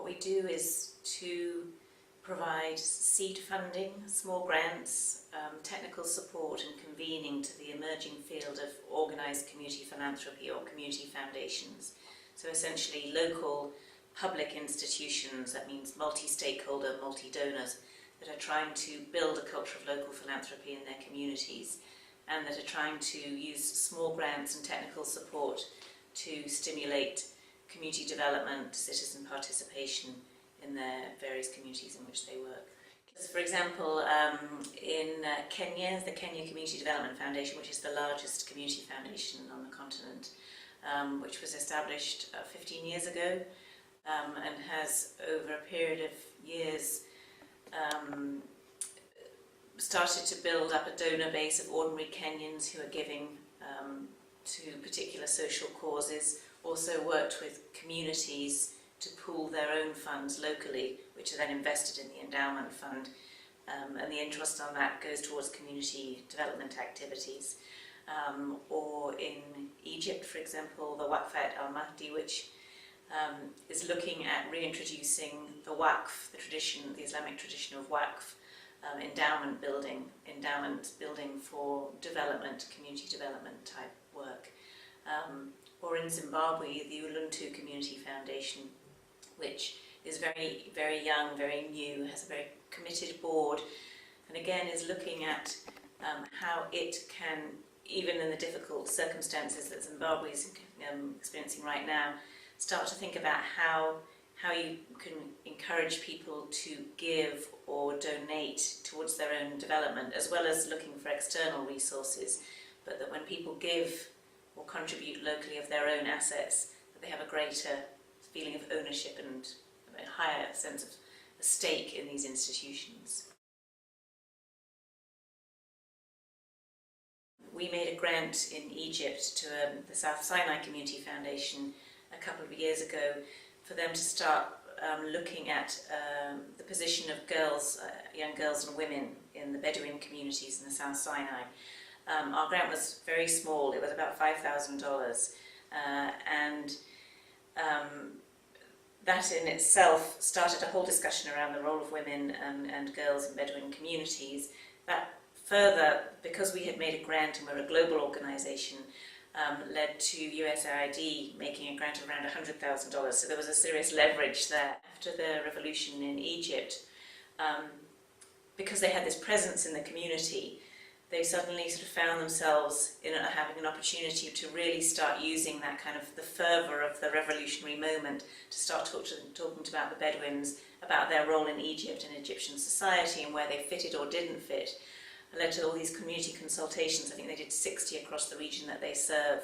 we do is to provide seed funding, small grants, technical support and convening to the emerging field of organised community philanthropy or community foundations. So essentially local public institutions, that means multi-stakeholder, multi-donors, that are trying to build a culture of local philanthropy in their communities and that are trying to use small grants and technical support to stimulate community development, citizen participation in their various communities in which they work. So for example, in Kenya, the Kenya Community Development Foundation, which is the largest community foundation on the continent, which was established 15 years ago and has, over a period of years, started to build up a donor base of ordinary Kenyans who are giving to particular social causes, also worked with communities to pool their own funds locally, which are then invested in the endowment fund, and the interest on that goes towards community development activities. Or in Egypt, for example, the Waqf al-Mahdi, which is looking at reintroducing the Waqf, the tradition, the Islamic tradition of Waqf, endowment building for development, community development type work. Or in Zimbabwe, the Uluntu Community Foundation, which is very, very young, very new, has a very committed board, and again is looking at how it can, even in the difficult circumstances that Zimbabwe is experiencing right now, start to think about how you can encourage people to give or donate towards their own development, as well as looking for external resources, but that when people give or contribute locally of their own assets, that they have a greater feeling of ownership and a higher sense of a stake in these institutions. We made a grant in Egypt to the South Sinai Community Foundation a couple of years ago for them to start looking at the position of girls, young girls and women in the Bedouin communities in the South Sinai. Our grant was very small, it was about $5,000, and that in itself started a whole discussion around the role of women and girls in Bedouin communities. That further, because we had made a grant and we're a global organisation, led to USAID making a grant of around $100,000, so there was a serious leverage there. After the revolution in Egypt, because they had this presence in the community, they suddenly sort of found themselves in having an opportunity to really start using that kind of the fervour of the revolutionary moment to start talking about the Bedouins, about their role in Egypt and Egyptian society and where they fitted or didn't fit. It led to all these community consultations. I think they did 60 across the region that they serve.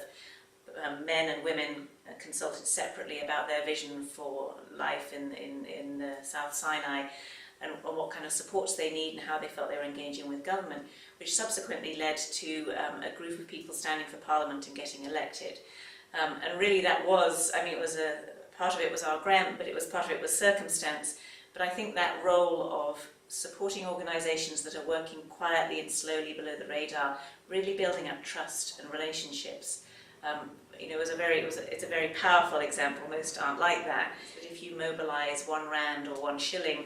Men and women consulted separately about their vision for life in the South Sinai, and what kind of supports they need and how they felt they were engaging with government, which subsequently led to a group of people standing for Parliament and getting elected. And really that was, I mean, it was part of it was our grant, but part of it was circumstance. But I think that role of supporting organisations that are working quietly and slowly below the radar, really building up trust and relationships, it's a very powerful example. Most aren't like that. But if you mobilise £1 or £1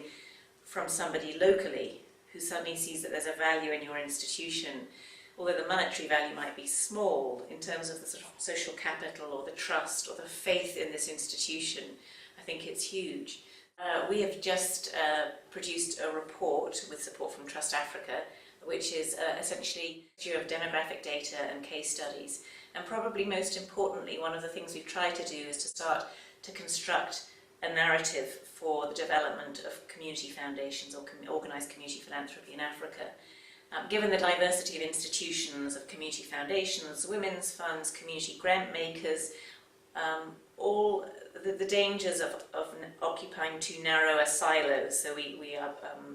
from somebody locally who suddenly sees that there's a value in your institution, although the monetary value might be small in terms of the sort of social capital or the trust or the faith in this institution, I think it's huge. We have just produced a report with support from TrustAfrica, which is essentially a series of demographic data and case studies. And probably most importantly, one of the things we've tried to do is to start to construct a narrative for the development of community foundations or organised community philanthropy in Africa. Given the diversity of institutions, of community foundations, women's funds, community grant makers, all the dangers of occupying too narrow a silo, so we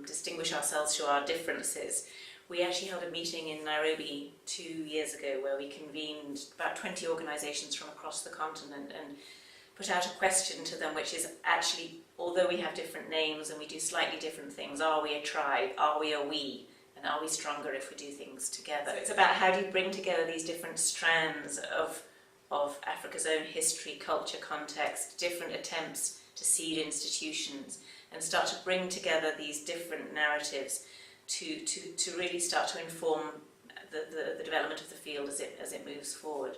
distinguish ourselves through our differences. We actually held a meeting in Nairobi 2 years ago where we convened about 20 organisations from across the continent and put out a question to them, which is actually, although we have different names and we do slightly different things, are we a tribe, are we a we, and are we stronger if we do things together? So it's about how do you bring together these different strands of Africa's own history, culture, context, different attempts to seed institutions, and start to bring together these different narratives to really start to inform the development of the field as it moves forward.